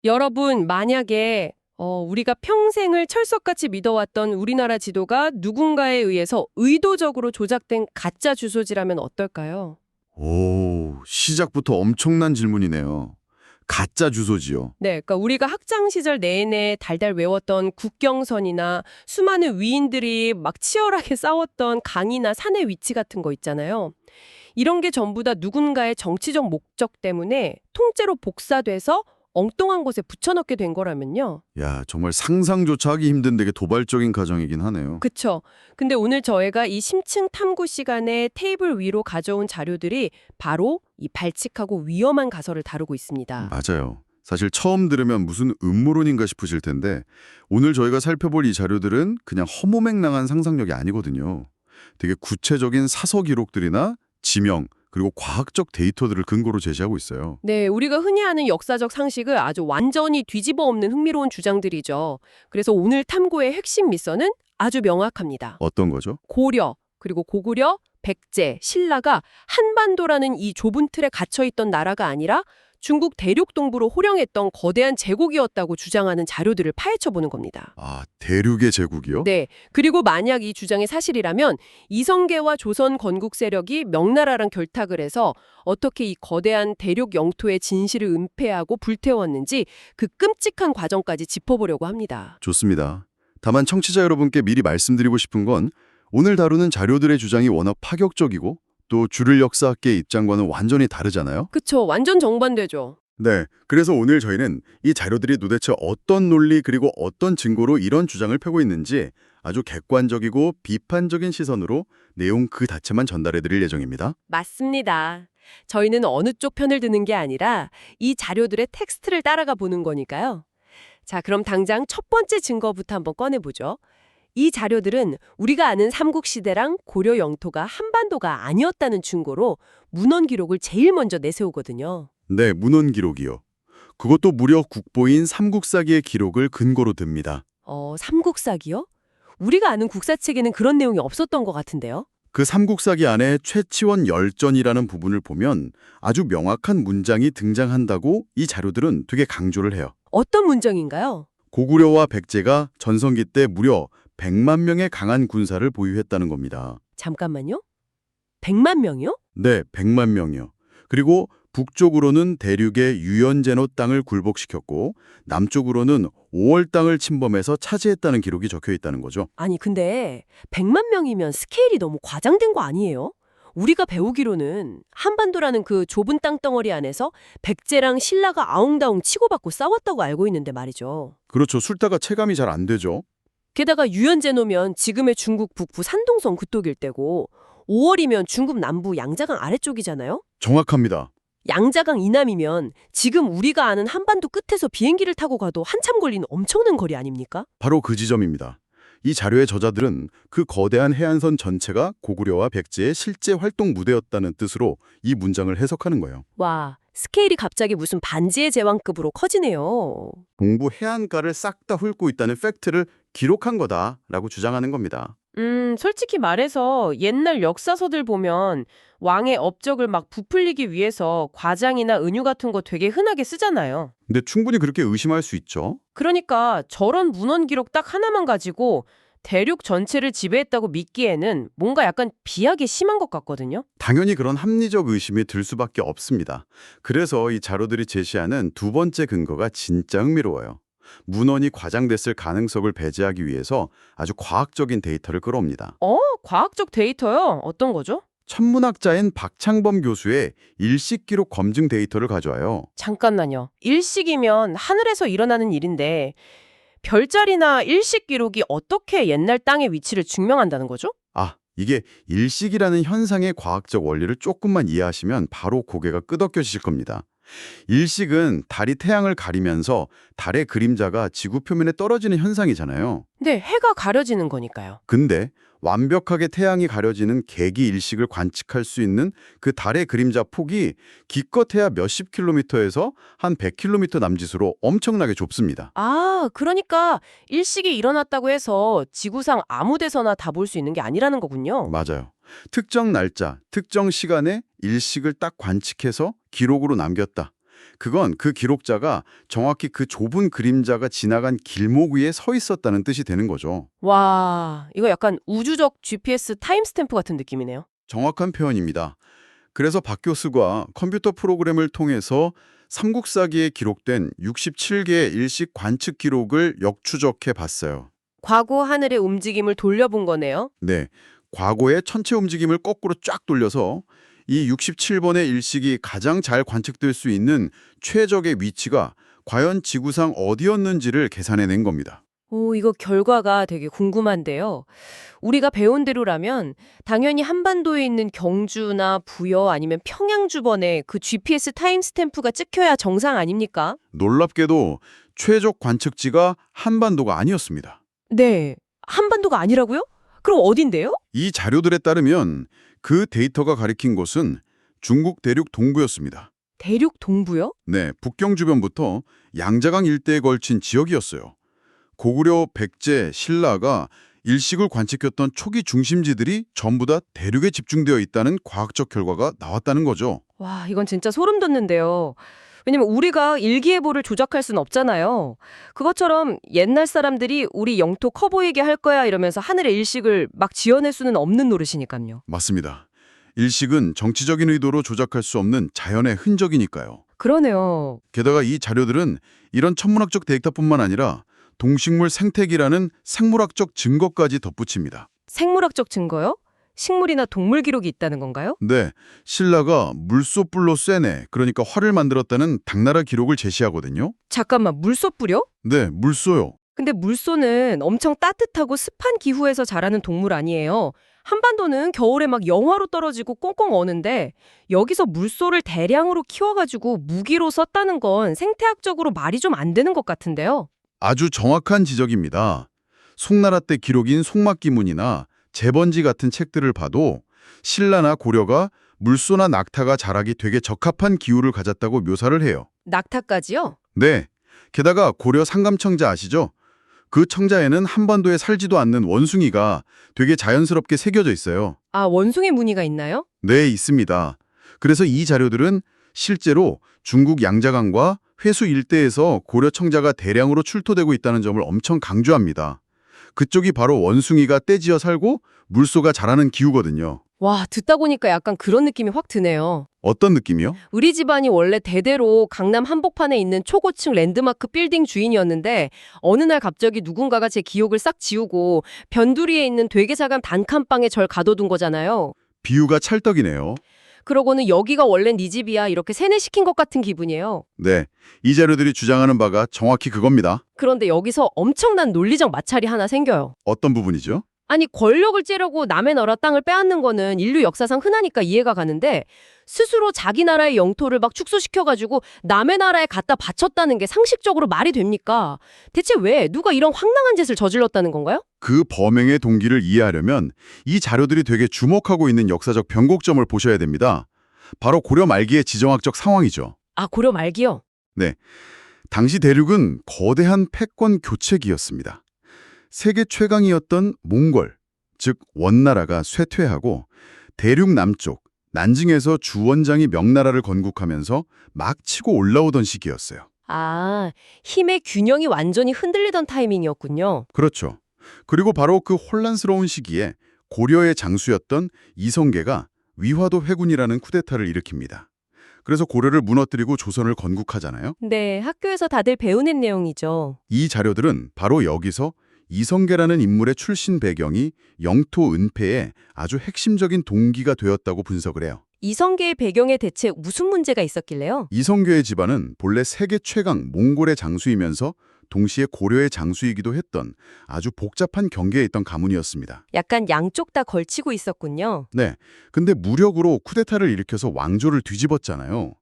여러분, 만약에 우리가 평생을 철석같이 믿어왔던 우리나라 지도가 누군가에 의해서 의도적으로 조작된 가짜 주소지라면 어떨까요? 오, 시작부터 엄청난 질문이네요. 가짜 주소지요. 네, 그러니까 우리가 학창 시절 내내 달달 외웠던 국경선이나 수많은 위인들이 막 치열하게 싸웠던 강이나 산의 위치 같은 거 있잖아요. 이런 게 전부 다 누군가의 정치적 목적 때문에 통째로 복사돼서 엉뚱한 곳에 붙여넣게 된 거라면요. 야, 정말 상상조차 하기 힘든 되게 도발적인 가정이긴 하네요. 그쵸. 근데 오늘 저희가 이 심층 탐구 시간에 테이블 위로 가져온 자료들이 바로 이 발칙하고 위험한 가설을 다루고 있습니다. 맞아요. 사실 처음 들으면 무슨 음모론인가 싶으실 텐데 오늘 저희가 살펴볼 이 자료들은 그냥 허무맹랑한 상상력이 아니거든요. 되게 구체적인 사서 기록들이나 지명, 그리고 과학적 데이터들을 근거로 제시하고 있어요. 네, 우리가 흔히 아는 역사적 상식을 아주 완전히 뒤집어 엎는 흥미로운 주장들이죠. 그래서 오늘 탐구의 핵심 미션은 아주 명확합니다. 어떤 거죠? 고려, 그리고 고구려, 백제, 신라가 한반도라는 이 좁은 틀에 갇혀있던 나라가 아니라 중국 대륙 동부로 호령했던 거대한 제국이었다고 주장하는 자료들을 파헤쳐보는 겁니다. 아, 대륙의 제국이요? 네. 그리고 만약 이 주장이 사실이라면 이성계와 조선 건국 세력이 명나라랑 결탁을 해서 어떻게 이 거대한 대륙 영토의 진실을 은폐하고 불태웠는지 그 끔찍한 과정까지 짚어보려고 합니다. 좋습니다. 다만 청취자 여러분께 미리 말씀드리고 싶은 건 오늘 다루는 자료들의 주장이 워낙 파격적이고 또 줄을 역사학계의 입장과는 완전히 다르잖아요. 그쵸. 완전 정반대죠. 네, 그래서 오늘 저희는 이 자료들이 도대체 어떤 논리 그리고 어떤 증거로 이런 주장을 펴고 있는지 아주 객관적이고 비판적인 시선으로 내용 그 자체만 전달해드릴 예정입니다. 맞습니다. 저희는 어느 쪽 편을 드는 게 아니라 이 자료들의 텍스트를 따라가 보는 거니까요. 자, 그럼 당장 첫 번째 증거부터 한번 꺼내보죠. 이 자료들은 우리가 아는 삼국시대랑 고려 영토가 한반도가 아니었다는 증거로 문헌 기록을 제일 먼저 내세우거든요. 네, 문헌 기록이요. 그것도 무려 국보인 삼국사기의 기록을 근거로 듭니다. 삼국사기요? 우리가 아는 국사책에는 그런 내용이 없었던 것 같은데요. 그 삼국사기 안에 최치원 열전이라는 부분을 보면 아주 명확한 문장이 등장한다고 이 자료들은 되게 강조를 해요. 어떤 문장인가요? 고구려와 백제가 전성기 때 무려 100만 명의 강한 군사를 보유했다는 겁니다. 잠깐만요. 100만 명이요? 네, 100만 명이요. 그리고 북쪽으로는 대륙의 유연제노 땅을 굴복시켰고 남쪽으로는 5월 땅을 침범해서 차지했다는 기록이 적혀 있다는 거죠. 아니, 근데 100만 명이면 스케일이 너무 과장된 거 아니에요? 우리가 배우기로는 한반도라는 그 좁은 땅덩어리 안에서 백제랑 신라가 아웅다웅 치고받고 싸웠다고 알고 있는데 말이죠. 그렇죠. sulta가 체감이 잘 안 되죠. 게다가 유연제노면 지금의 중국 북부 산동성 그쪽일 때고 5월이면 중국 남부 양자강 아래쪽이잖아요? 정확합니다. 양자강 이남이면 지금 우리가 아는 한반도 끝에서 비행기를 타고 가도 한참 걸리는 엄청난 거리 아닙니까? 바로 그 지점입니다. 이 자료의 저자들은 그 거대한 해안선 전체가 고구려와 백제의 실제 활동 무대였다는 뜻으로 이 문장을 해석하는 거예요. 와, 스케일이 갑자기 무슨 반지의 제왕급으로 커지네요. 동부 해안가를 싹 다 훑고 있다는 팩트를 기록한 거다라고 주장하는 겁니다. 솔직히 말해서 옛날 역사서들 보면 왕의 업적을 막 부풀리기 위해서 과장이나 은유 같은 거 되게 흔하게 쓰잖아요. 근데 충분히 그렇게 의심할 수 있죠. 그러니까 저런 문헌 기록 딱 하나만 가지고 대륙 전체를 지배했다고 믿기에는 뭔가 약간 비하게 심한 것 같거든요. 당연히 그런 합리적 의심이 들 수밖에 없습니다. 그래서 이 자료들이 제시하는 두 번째 근거가 진짜 흥미로워요. 문헌이 과장됐을 가능성을 배제하기 위해서 아주 과학적인 데이터를 끌어옵니다. 과학적 데이터요? 어떤 거죠? 천문학자인 박창범 교수의 일식 기록 검증 데이터를 가져와요. 잠깐만요. 일식이면 하늘에서 일어나는 일인데 별자리나 일식 기록이 어떻게 옛날 땅의 위치를 증명한다는 거죠? 아, 이게 일식이라는 현상의 과학적 원리를 조금만 이해하시면 바로 고개가 끄덕여지실 겁니다. 일식은 달이 태양을 가리면서 달의 그림자가 지구 표면에 떨어지는 현상이잖아요. 네, 해가 가려지는 거니까요. 근데 완벽하게 태양이 가려지는 개기 일식을 관측할 수 있는 그 달의 그림자 폭이 기껏해야 몇십 킬로미터에서 한 100킬로미터 남짓으로 엄청나게 좁습니다. 아, 그러니까 일식이 일어났다고 해서 지구상 아무 데서나 다 볼 수 있는 게 아니라는 거군요. 맞아요. 특정 날짜, 특정 시간에 일식을 딱 관측해서 기록으로 남겼다. 그건 그 기록자가 정확히 그 좁은 그림자가 지나간 길목 위에 서 있었다는 뜻이 되는 거죠. 와, 이거 약간 우주적 GPS 타임스탬프 같은 느낌이네요. 정확한 표현입니다. 그래서 박 교수가 컴퓨터 프로그램을 통해서 삼국사기에 기록된 67개의 일식 관측 기록을 역추적해 봤어요. 과거 하늘의 움직임을 돌려본 거네요. 네, 과거의 천체 움직임을 거꾸로 쫙 돌려서 이 67번의 일식이 가장 잘 관측될 수 있는 최적의 위치가 과연 지구상 어디였는지를 계산해낸 겁니다. 오, 이거 결과가 되게 궁금한데요. 우리가 배운 대로라면 당연히 한반도에 있는 경주나 부여 아니면 평양 주변에 그 GPS 타임스탬프가 찍혀야 정상 아닙니까? 놀랍게도 최적 관측지가 한반도가 아니었습니다. 네. 한반도가 아니라고요? 그럼 어딘데요? 이 자료들에 따르면 그 데이터가 가리킨 곳은 중국 대륙 동부였습니다. 대륙 동부요? 네, 북경 주변부터 양자강 일대에 걸친 지역이었어요. 고구려, 백제, 신라가 일식을 관측했던 초기 중심지들이 전부 다 대륙에 집중되어 있다는 과학적 결과가 나왔다는 거죠. 와, 이건 진짜 소름 돋는데요. 왜냐면 우리가 일기예보를 조작할 순 없잖아요. 그것처럼 옛날 사람들이 우리 영토 커 보이게 할 거야 이러면서 하늘의 일식을 막 지어낼 수는 없는 노릇이니까요. 맞습니다. 일식은 정치적인 의도로 조작할 수 없는 자연의 흔적이니까요. 그러네요. 게다가 이 자료들은 이런 천문학적 데이터뿐만 아니라 동식물 생태계라는 생물학적 증거까지 덧붙입니다. 생물학적 증거요? 식물이나 동물 기록이 있다는 건가요? 네, 신라가 물소뿔로 쇠네, 그러니까 활을 만들었다는 당나라 기록을 제시하거든요. 잠깐만, 물소 뿌려? 네, 물소요. 근데 물소는 엄청 따뜻하고 습한 기후에서 자라는 동물 아니에요. 한반도는 겨울에 막 영하로 떨어지고 꽁꽁 어는데 여기서 물소를 대량으로 키워가지고 무기로 썼다는 건 생태학적으로 말이 좀 안 되는 것 같은데요. 아주 정확한 지적입니다. 송나라 때 기록인 송막기문이나 제번지 같은 책들을 봐도 신라나 고려가 물소나 낙타가 자라기 되게 적합한 기후를 가졌다고 묘사를 해요. 낙타까지요? 네, 게다가 고려 상감청자 아시죠? 그 청자에는 한반도에 살지도 않는 원숭이가 되게 자연스럽게 새겨져 있어요. 아, 원숭이 무늬가 있나요? 네, 있습니다. 그래서 이 자료들은 실제로 중국 양자강과 회수 일대에서 고려 청자가 대량으로 출토되고 있다는 점을 엄청 강조합니다. 그쪽이 바로 원숭이가 떼지어 살고 물소가 자라는 기후거든요. 와, 듣다 보니까 약간 그런 느낌이 확 드네요. 어떤 느낌이요? 우리 집안이 원래 대대로 강남 한복판에 있는 초고층 랜드마크 빌딩 주인이었는데 어느 날 갑자기 누군가가 제 기억을 싹 지우고 변두리에 있는 되게 작은 단칸방에 절 가둬둔 거잖아요. 비유가 찰떡이네요. 그러고는 여기가 원래 네 집이야 이렇게 세뇌시킨 것 같은 기분이에요. 네, 이 자료들이 주장하는 바가 정확히 그겁니다. 그런데 여기서 엄청난 논리적 마찰이 하나 생겨요. 어떤 부분이죠? 아니 권력을 째려고 남의 나라 땅을 빼앗는 거는 인류 역사상 흔하니까 이해가 가는데 스스로 자기 나라의 영토를 막 축소시켜가지고 남의 나라에 갖다 바쳤다는 게 상식적으로 말이 됩니까? 대체 왜 누가 이런 황당한 짓을 저질렀다는 건가요? 그 범행의 동기를 이해하려면 이 자료들이 되게 주목하고 있는 역사적 변곡점을 보셔야 됩니다. 바로 고려 말기의 지정학적 상황이죠. 아, 고려 말기요? 네, 당시 대륙은 거대한 패권 교체기였습니다. 세계 최강이었던 몽골, 즉 원나라가 쇠퇴하고 대륙 남쪽, 난징에서 주원장이 명나라를 건국하면서 막 치고 올라오던 시기였어요. 아, 힘의 균형이 완전히 흔들리던 타이밍이었군요. 그렇죠. 그리고 바로 그 혼란스러운 시기에 고려의 장수였던 이성계가 위화도 회군이라는 쿠데타를 일으킵니다. 그래서 고려를 무너뜨리고 조선을 건국하잖아요. 네, 학교에서 다들 배우는 내용이죠. 이 자료들은 바로 여기서 이성계라는 인물의 출신 배경이 영토 은폐에 아주 핵심적인 동기가 되었다고 분석을 해요. 이성계의 배경에 대체 무슨 문제가 있었길래요? 이성계의 집안은 본래 세계 최강 몽골의 장수이면서 동시에 고려의 장수이기도 했던 아주 복잡한 경계에 있던 가문이었습니다. 약간 양쪽 다 걸치고 있었군요. 네, 근데 무력으로 쿠데타를 일으켜서 왕조를 뒤집었잖아요.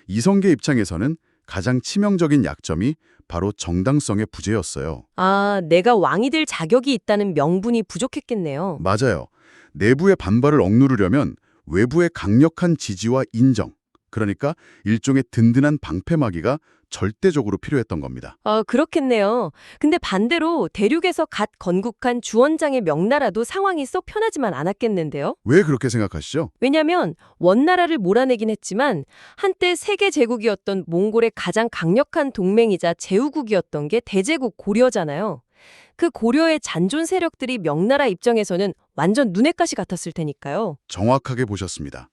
이성계 입장에서는 가장 치명적인 약점이 바로 정당성의 부재였어요. 아, 내가 왕이 될 자격이 있다는 명분이 부족했겠네요. 맞아요. 내부의 반발을 억누르려면 외부의 강력한 지지와 인정, 그러니까 일종의 든든한 방패막이가 절대적으로 필요했던 겁니다. 그렇겠네요. 근데 반대로 대륙에서 갓 건국한 주원장의 명나라도 상황이 쏙 편하지만 않았겠는데요? 왜 그렇게 생각하시죠? 왜냐면 원나라를 몰아내긴 했지만 한때 세계 제국이었던 몽골의 가장 강력한 동맹이자 제후국이었던 게 대제국 고려잖아요. 그 고려의 잔존 세력들이 명나라 입장에서는 완전 눈엣 가시 같았을 테니까요. 정확하게 보셨습니다.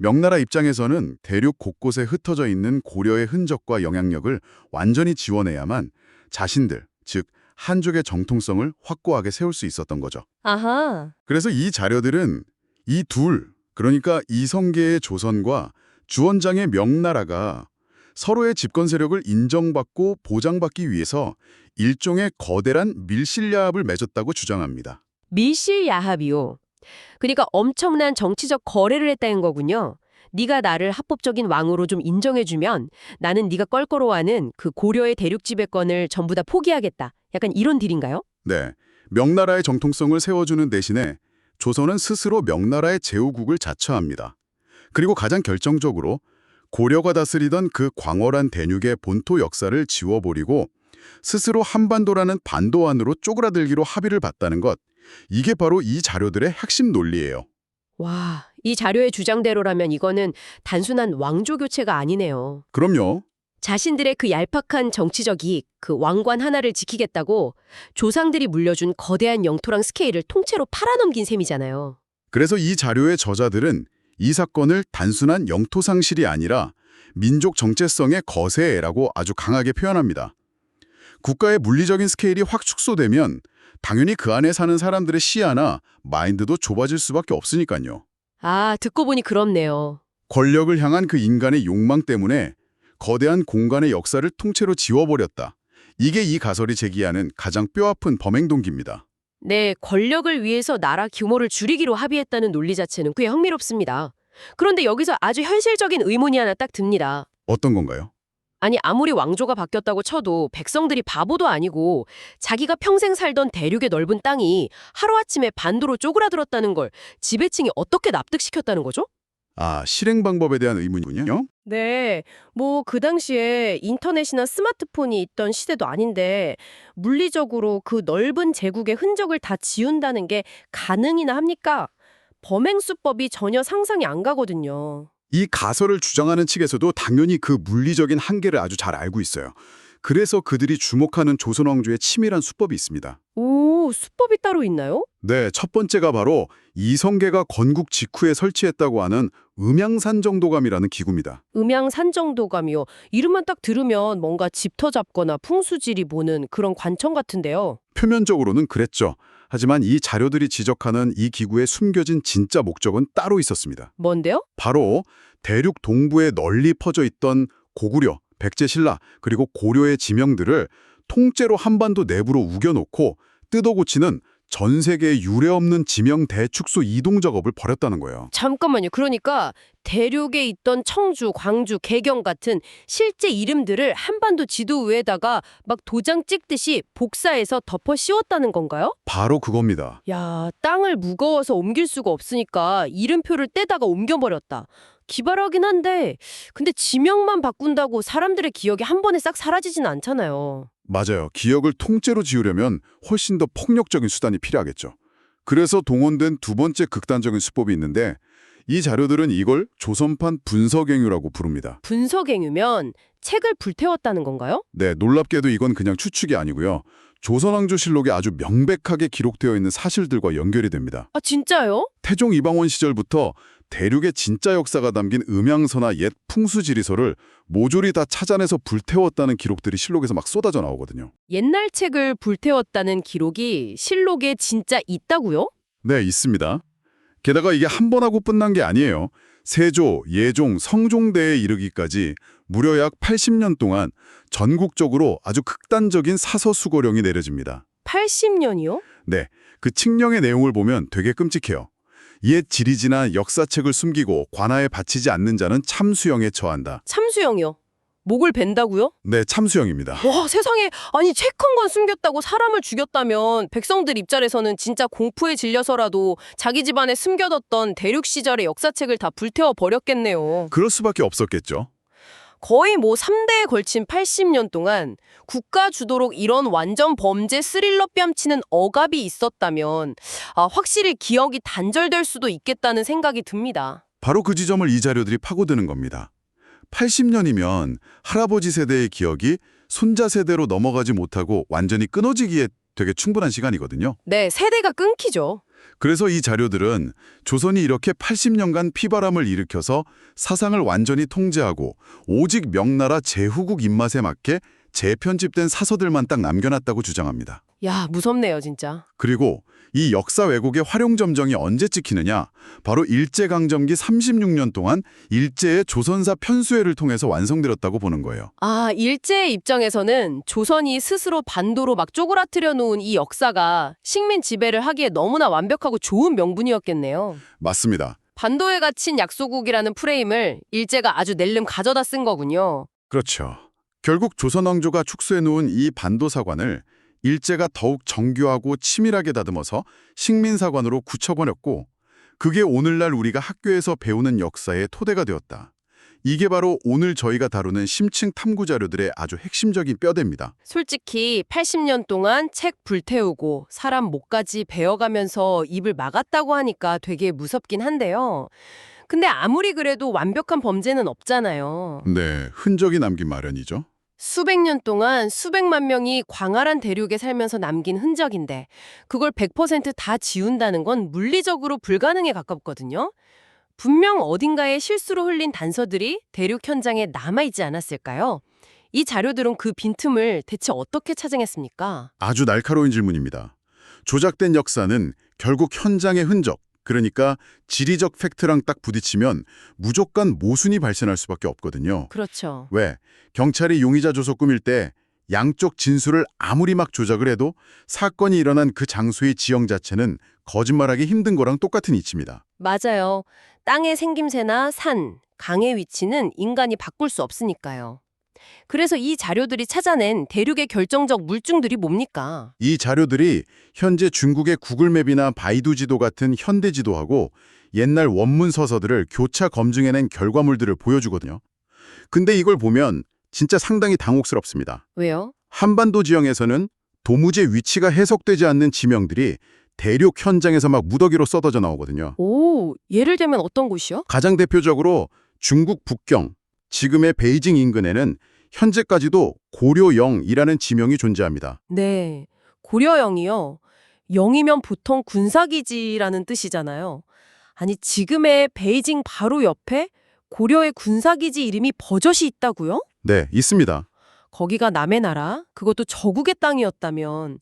명나라 입장에서는 대륙 곳곳에 흩어져 있는 고려의 흔적과 영향력을 완전히 지워내야만 자신들, 즉 한족의 정통성을 확고하게 세울 수 있었던 거죠. 아하. 그래서 이 자료들은 이 둘, 그러니까 이성계의 조선과 주원장의 명나라가 서로의 집권 세력을 인정받고 보장받기 위해서 일종의 거대란 밀실야합을 맺었다고 주장합니다. 밀실야합이요. 그러니까 엄청난 정치적 거래를 했다는 거군요. 네가 나를 합법적인 왕으로 좀 인정해주면 나는 네가 껄끄러워하는 그 고려의 대륙 지배권을 전부 다 포기하겠다. 약간 이런 딜인가요? 네, 명나라의 정통성을 세워주는 대신에 조선은 스스로 명나라의 제후국을 자처합니다. 그리고 가장 결정적으로 고려가 다스리던 그 광활한 대륙의 본토 역사를 지워버리고 스스로 한반도라는 반도 안으로 쪼그라들기로 합의를 봤다는 것, 이게 바로 이 자료들의 핵심 논리예요. 와, 이 자료의 주장대로라면 이거는 단순한 왕조 교체가 아니네요. 그럼요. 자신들의 그 얄팍한 정치적 이익, 그 왕관 하나를 지키겠다고 조상들이 물려준 거대한 영토랑 스케일을 통째로 팔아넘긴 셈이잖아요. 그래서 이 자료의 저자들은 이 사건을 단순한 영토 상실이 아니라 민족 정체성의 거세라고 아주 강하게 표현합니다. 국가의 물리적인 스케일이 확 축소되면 당연히 그 안에 사는 사람들의 시야나 마인드도 좁아질 수밖에 없으니까요. 아, 듣고 보니 그렇네요. 권력을 향한 그 인간의 욕망 때문에 거대한 공간의 역사를 통째로 지워버렸다. 이게 이 가설이 제기하는 가장 뼈아픈 범행 동기입니다. 네, 권력을 위해서 나라 규모를 줄이기로 합의했다는 논리 자체는 꽤 흥미롭습니다. 그런데 여기서 아주 현실적인 의문이 하나 딱 듭니다. 어떤 건가요? 아니, 아무리 왕조가 바뀌었다고 쳐도 백성들이 바보도 아니고 자기가 평생 살던 대륙의 넓은 땅이 하루아침에 반도로 쪼그라들었다는 걸 지배층이 어떻게 납득시켰다는 거죠? 아, 실행 방법에 대한 의문이군요. 네, 뭐 그 당시에 인터넷이나 스마트폰이 있던 시대도 아닌데 물리적으로 그 넓은 제국의 흔적을 다 지운다는 게 가능이나 합니까? 범행 수법이 전혀 상상이 안 가거든요. 이 가설을 주장하는 측에서도 당연히 그 물리적인 한계를 아주 잘 알고 있어요. 그래서 그들이 주목하는 조선 왕조의 치밀한 수법이 있습니다. 오, 수법이 따로 있나요? 네, 첫 번째가 바로 이성계가 건국 직후에 설치했다고 하는 음양산정도감이라는 기구입니다. 음양산정도감이요. 이름만 딱 들으면 뭔가 집터 잡거나 풍수지리 보는 그런 관청 같은데요. 표면적으로는 그랬죠. 하지만 이 자료들이 지적하는 이 기구의 숨겨진 진짜 목적은 따로 있었습니다. 뭔데요? 바로 대륙 동부에 널리 퍼져 있던 고구려, 백제신라, 그리고 고려의 지명들을 통째로 한반도 내부로 우겨놓고 뜯어고치는 전 세계에 유례없는 지명 대축소 이동 작업을 벌였다는 거예요. 잠깐만요. 그러니까 대륙에 있던 청주, 광주, 개경 같은 실제 이름들을 한반도 지도 위에다가 막 도장 찍듯이 복사해서 덮어 씌웠다는 건가요? 바로 그겁니다. 야, 땅을 무거워서 옮길 수가 없으니까 이름표를 떼다가 옮겨버렸다. 기발하긴 한데 근데 지명만 바꾼다고 사람들의 기억이 한 번에 싹 사라지진 않잖아요. 맞아요. 기억을 통째로 지우려면 훨씬 더 폭력적인 수단이 필요하겠죠. 그래서 동원된 두 번째 극단적인 수법이 있는데 이 자료들은 이걸 조선판 분서갱유라고 부릅니다. 분서갱유면 책을 불태웠다는 건가요? 네, 놀랍게도 이건 그냥 추측이 아니고요. 조선왕조실록에 아주 명백하게 기록되어 있는 사실들과 연결이 됩니다. 아, 진짜요? 태종 이방원 시절부터 대륙의 진짜 역사가 담긴 음양서나 옛 풍수지리서를 모조리 다 찾아내서 불태웠다는 기록들이 실록에서 막 쏟아져 나오거든요. 옛날 책을 불태웠다는 기록이 실록에 진짜 있다고요? 네, 있습니다. 게다가 이게 한 번 하고 끝난 게 아니에요. 세조, 예종, 성종대에 이르기까지 무려 약 80년 동안 전국적으로 아주 극단적인 사서수고령이 내려집니다. 80년이요? 네, 그 칙령의 내용을 보면 되게 끔찍해요. 옛 지리지나 역사책을 숨기고 관아에 바치지 않는 자는 참수형에 처한다. 참수형이요. 목을 벤다고요? 네, 참수형입니다. 와, 세상에. 아니, 책 큰 건 숨겼다고 사람을 죽였다면 백성들 입장에서는 진짜 공포에 질려서라도 자기 집안에 숨겨뒀던 대륙 시절의 역사책을 다 불태워 버렸겠네요. 그럴 수밖에 없었겠죠. 거의 뭐 3대에 걸친 80년 동안 국가 주도록 이런 완전 범죄 스릴러 뺨치는 억압이 있었다면 확실히 기억이 단절될 수도 있겠다는 생각이 듭니다. 바로 그 지점을 이 자료들이 파고드는 겁니다. 80년이면 할아버지 세대의 기억이 손자 세대로 넘어가지 못하고 완전히 끊어지기에 되게 충분한 시간이거든요. 네, 세대가 끊기죠. 그래서 이 자료들은 조선이 이렇게 80년간 피바람을 일으켜서 사상을 완전히 통제하고 오직 명나라 제후국 입맛에 맞게 재편집된 사서들만 딱 남겨놨다고 주장합니다. 야, 무섭네요, 진짜. 그리고 이 역사 왜곡의 활용점정이 언제 찍히느냐? 바로 일제강점기 36년 동안 일제의 조선사 편수회를 통해서 완성되었다고 보는 거예요. 일제의 입장에서는 조선이 스스로 반도로 막 쪼그라뜨려 놓은 이 역사가 식민 지배를 하기에 너무나 완벽하고 좋은 명분이었겠네요. 맞습니다. 반도에 갇힌 약소국이라는 프레임을 일제가 아주 낼름 가져다 쓴 거군요. 그렇죠. 결국 조선 왕조가 축소해 놓은 이 반도사관을 일제가 더욱 정교하고 치밀하게 다듬어서 식민사관으로 굳혀버렸고 그게 오늘날 우리가 학교에서 배우는 역사의 토대가 되었다. 이게 바로 오늘 저희가 다루는 심층 탐구 자료들의 아주 핵심적인 뼈대입니다. 솔직히 80년 동안 책 불태우고 사람 목까지 베어가면서 입을 막았다고 하니까 되게 무섭긴 한데요. 근데 아무리 그래도 완벽한 범죄는 없잖아요. 네, 흔적이 남긴 마련이죠. 수백 년 동안 수백만 명이 광활한 대륙에 살면서 남긴 흔적인데 그걸 100% 다 지운다는 건 물리적으로 불가능에 가깝거든요. 분명 어딘가에 실수로 흘린 단서들이 대륙 현장에 남아있지 않았을까요? 이 자료들은 그 빈틈을 대체 어떻게 찾아냈습니까? 아주 날카로운 질문입니다. 조작된 역사는 결국 현장의 흔적, 그러니까 지리적 팩트랑 딱 부딪히면 무조건 모순이 발생할 수밖에 없거든요. 그렇죠. 왜? 경찰이 용의자 조서 꾸밀 때 양쪽 진술을 아무리 막 조작을 해도 사건이 일어난 그 장소의 지형 자체는 거짓말하기 힘든 거랑 똑같은 이치입니다. 맞아요. 땅의 생김새나 산, 강의 위치는 인간이 바꿀 수 없으니까요. 그래서 이 자료들이 찾아낸 대륙의 결정적 물증들이 뭡니까? 이 자료들이 현재 중국의 구글맵이나 바이두 지도 같은 현대 지도하고 옛날 원문 서서들을 교차 검증해낸 결과물들을 보여주거든요. 근데 이걸 보면 진짜 상당히 당혹스럽습니다. 왜요? 한반도 지형에서는 도무지 위치가 해석되지 않는 지명들이 대륙 현장에서 막 무더기로 쏟아져 나오거든요. 오, 예를 들면 어떤 곳이요? 가장 대표적으로 중국 북경, 지금의 베이징 인근에는 현재까지도 고려영이라는 지명이 존재합니다. 네, 고려영이요. 영이면 보통 군사기지라는 뜻이잖아요. 아니, 지금의 베이징 바로 옆에 고려의 군사기지 이름이 버젓이 있다고요? 네, 있습니다. 거기가 남의 나라, 그것도 저국의 땅이었다면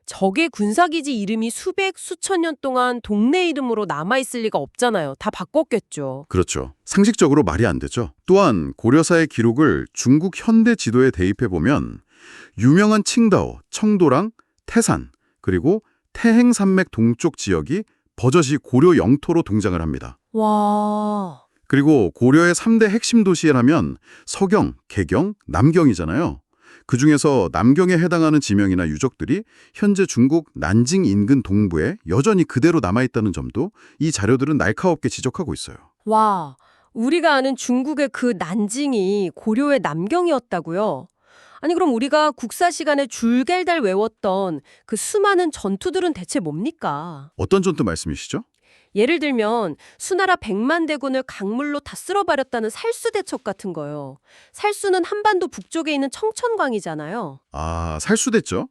적의 군사기지 이름이 수백, 수천 년 동안 동네 이름으로 남아있을 리가 없잖아요. 다 바꿨겠죠. 그렇죠. 상식적으로 말이 안 되죠. 또한 고려사의 기록을 중국 현대 지도에 대입해보면 유명한 칭다오, 청도랑 태산, 그리고 태행산맥 동쪽 지역이 버젓이 고려 영토로 등장을 합니다. 와... 그리고 고려의 3대 핵심 도시라면 서경, 개경, 남경이잖아요. 그중에서 남경에 해당하는 지명이나 유적들이 현재 중국 난징 인근 동부에 여전히 그대로 남아있다는 점도 이 자료들은 날카롭게 지적하고 있어요. 와, 우리가 아는 중국의 그 난징이 고려의 남경이었다고요? 아니 그럼 우리가 국사 시간에 줄겔달 외웠던 그 수많은 전투들은 대체 뭡니까? 어떤 전투 말씀이시죠? 예를 들면 수나라 100만 대군을 강물로 다 쓸어버렸다는 살수대첩 같은 거요. 살수는 한반도 북쪽에 있는 청천광이잖아요. 아, 살수됐죠?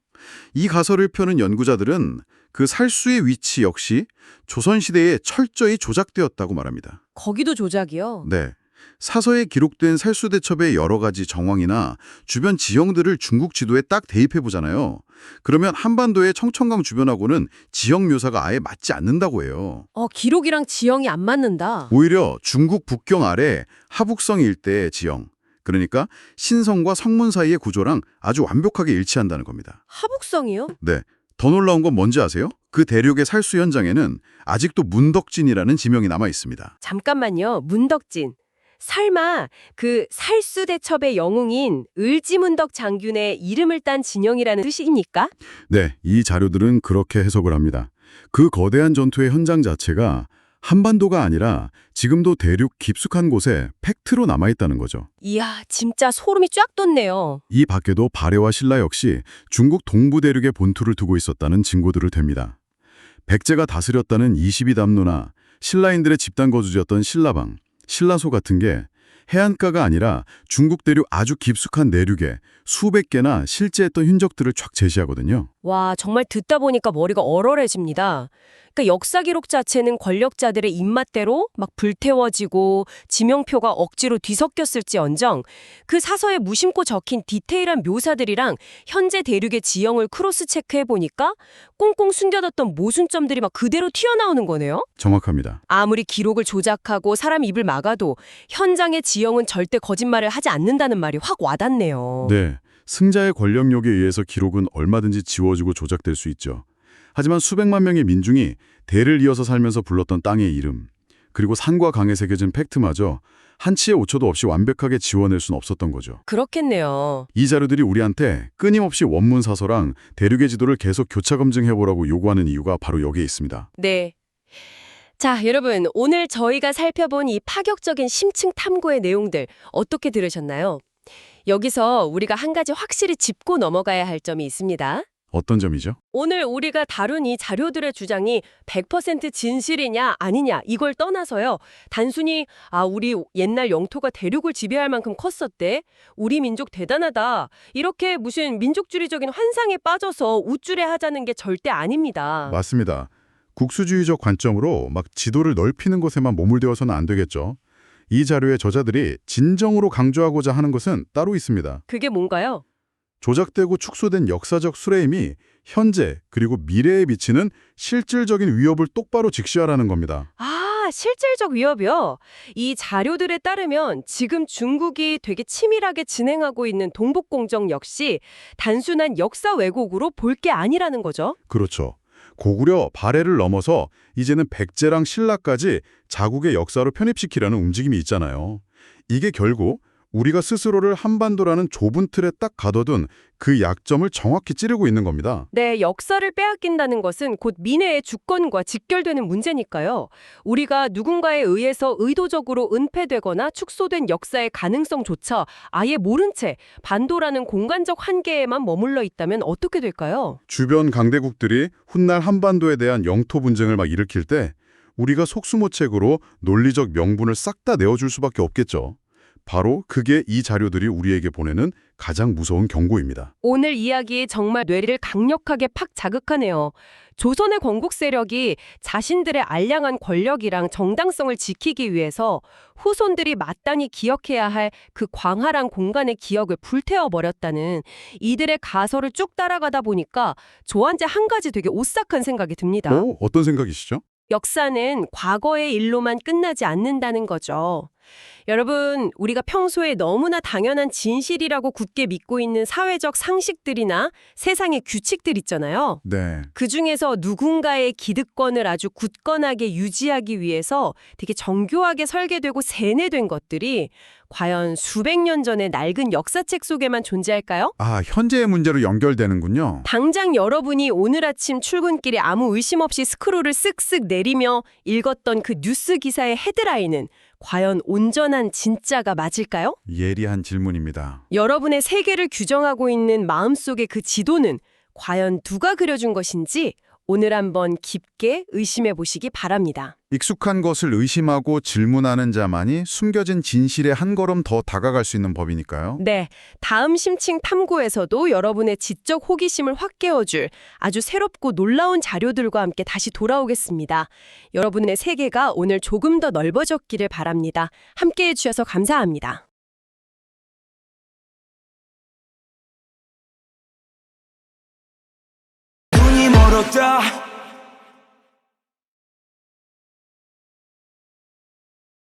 이 가설을 펴는 연구자들은 그 살수의 위치 역시 조선시대에 철저히 조작되었다고 말합니다. 거기도 조작이요? 네. 사서에 기록된 살수대첩의 여러 가지 정황이나 주변 지형들을 중국 지도에 딱 대입해보잖아요. 그러면 한반도의 청천강 주변하고는 지형 묘사가 아예 맞지 않는다고 해요. 기록이랑 지형이 안 맞는다. 오히려 중국 북경 아래 하북성 일대의 지형, 그러니까 신성과 성문 사이의 구조랑 아주 완벽하게 일치한다는 겁니다. 하북성이요? 네. 더 놀라운 건 뭔지 아세요? 그 대륙의 살수 현장에는 아직도 문덕진이라는 지명이 남아 있습니다. 잠깐만요. 문덕진. 설마 그 살수대첩의 영웅인 을지문덕 장군의 이름을 딴 진영이라는 뜻입니까? 네, 이 자료들은 그렇게 해석을 합니다. 그 거대한 전투의 현장 자체가 한반도가 아니라 지금도 대륙 깊숙한 곳에 팩트로 남아있다는 거죠. 이야, 진짜 소름이 쫙 돋네요. 이 밖에도 발해와 신라 역시 중국 동부 대륙에 본투를 두고 있었다는 증거들을 댑니다. 백제가 다스렸다는 22담로나 신라인들의 집단 거주지였던 신라방, 신라소 같은 게 해안가가 아니라 중국 대륙 아주 깊숙한 내륙에 수백 개나 실제했던 흔적들을 쫙 제시하거든요. 와, 정말 듣다 보니까 머리가 얼얼해집니다. 그러니까 역사 기록 자체는 권력자들의 입맛대로 막 불태워지고 지명표가 억지로 뒤섞였을지언정 그 사서에 무심코 적힌 디테일한 묘사들이랑 현재 대륙의 지형을 크로스 체크해 보니까 꽁꽁 숨겨뒀던 모순점들이 막 그대로 튀어나오는 거네요. 정확합니다. 아무리 기록을 조작하고 사람 입을 막아도 현장의 지형은 절대 거짓말을 하지 않는다는 말이 확 와닿네요. 네, 승자의 권력욕에 의해서 기록은 얼마든지 지워지고 조작될 수 있죠. 하지만 수백만 명의 민중이 대를 이어서 살면서 불렀던 땅의 이름, 그리고 산과 강에 새겨진 팩트마저 한치의 오차도 없이 완벽하게 지워낼 수는 없었던 거죠. 그렇겠네요. 이 자료들이 우리한테 끊임없이 원문사서랑 대륙의 지도를 계속 교차 검증해보라고 요구하는 이유가 바로 여기에 있습니다. 네. 자, 여러분, 오늘 저희가 살펴본 이 파격적인 심층 탐구의 내용들 어떻게 들으셨나요? 여기서 우리가 한 가지 확실히 짚고 넘어가야 할 점이 있습니다. 어떤 점이죠? 오늘 우리가 다룬 이 자료들의 주장이 100% 진실이냐 아니냐 이걸 떠나서요. 단순히 우리 옛날 영토가 대륙을 지배할 만큼 컸었대. 우리 민족 대단하다. 이렇게 무슨 민족주의적인 환상에 빠져서 우쭐해하자는 게 절대 아닙니다. 맞습니다. 국수주의적 관점으로 막 지도를 넓히는 것에만 머물대어서는 안 되겠죠. 이 자료의 저자들이 진정으로 강조하고자 하는 것은 따로 있습니다. 그게 뭔가요? 조작되고 축소된 역사적 수레임이 현재 그리고 미래에 비치는 실질적인 위협을 똑바로 직시하라는 겁니다. 실질적 위협이요? 이 자료들에 따르면 지금 중국이 되게 치밀하게 진행하고 있는 동북공정 역시 단순한 역사 왜곡으로 볼 게 아니라는 거죠. 그렇죠. 고구려, 발해를 넘어서 이제는 백제랑 신라까지 자국의 역사로 편입시키려는 움직임이 있잖아요. 이게 결국 우리가 스스로를 한반도라는 좁은 틀에 딱 가둬둔 그 약점을 정확히 찌르고 있는 겁니다. 네, 역사를 빼앗긴다는 것은 곧 민해의 주권과 직결되는 문제니까요. 우리가 누군가에 의해서 의도적으로 은폐되거나 축소된 역사의 가능성조차 아예 모른 채 반도라는 공간적 한계에만 머물러 있다면 어떻게 될까요? 주변 강대국들이 훗날 한반도에 대한 영토 분쟁을 막 일으킬 때 우리가 속수무책으로 논리적 명분을 싹 다 내어줄 수밖에 없겠죠. 바로 그게 이 자료들이 우리에게 보내는 가장 무서운 경고입니다. 오늘 이야기 정말 뇌리를 강력하게 팍 자극하네요. 조선의 건국 세력이 자신들의 알량한 권력이랑 정당성을 지키기 위해서 후손들이 마땅히 기억해야 할 그 광활한 공간의 기억을 불태워버렸다는 이들의 가설을 쭉 따라가다 보니까 저한테 한 가지 되게 오싹한 생각이 듭니다. 어떤 생각이시죠? 역사는 과거의 일로만 끝나지 않는다는 거죠. 여러분, 우리가 평소에 너무나 당연한 진실이라고 굳게 믿고 있는 사회적 상식들이나 세상의 규칙들 있잖아요. 네. 그중에서 누군가의 기득권을 아주 굳건하게 유지하기 위해서 되게 정교하게 설계되고 세뇌된 것들이 과연 수백 년 전의 낡은 역사책 속에만 존재할까요? 현재의 문제로 연결되는군요. 당장 여러분이 오늘 아침 출근길에 아무 의심 없이 스크롤을 쓱쓱 내리며 읽었던 그 뉴스 기사의 헤드라인은 과연 온전한 진짜가 맞을까요? 예리한 질문입니다. 여러분의 세계를 규정하고 있는 마음속의 그 지도는 과연 누가 그려준 것인지 오늘 한번 깊게 의심해 보시기 바랍니다. 익숙한 것을 의심하고 질문하는 자만이 숨겨진 진실에 한 걸음 더 다가갈 수 있는 법이니까요. 네, 다음 심층 탐구에서도 여러분의 지적 호기심을 확 깨워줄 아주 새롭고 놀라운 자료들과 함께 다시 돌아오겠습니다. 여러분의 세계가 오늘 조금 더 넓어졌기를 바랍니다. 함께해 주셔서 감사합니다. 눈이 멀었다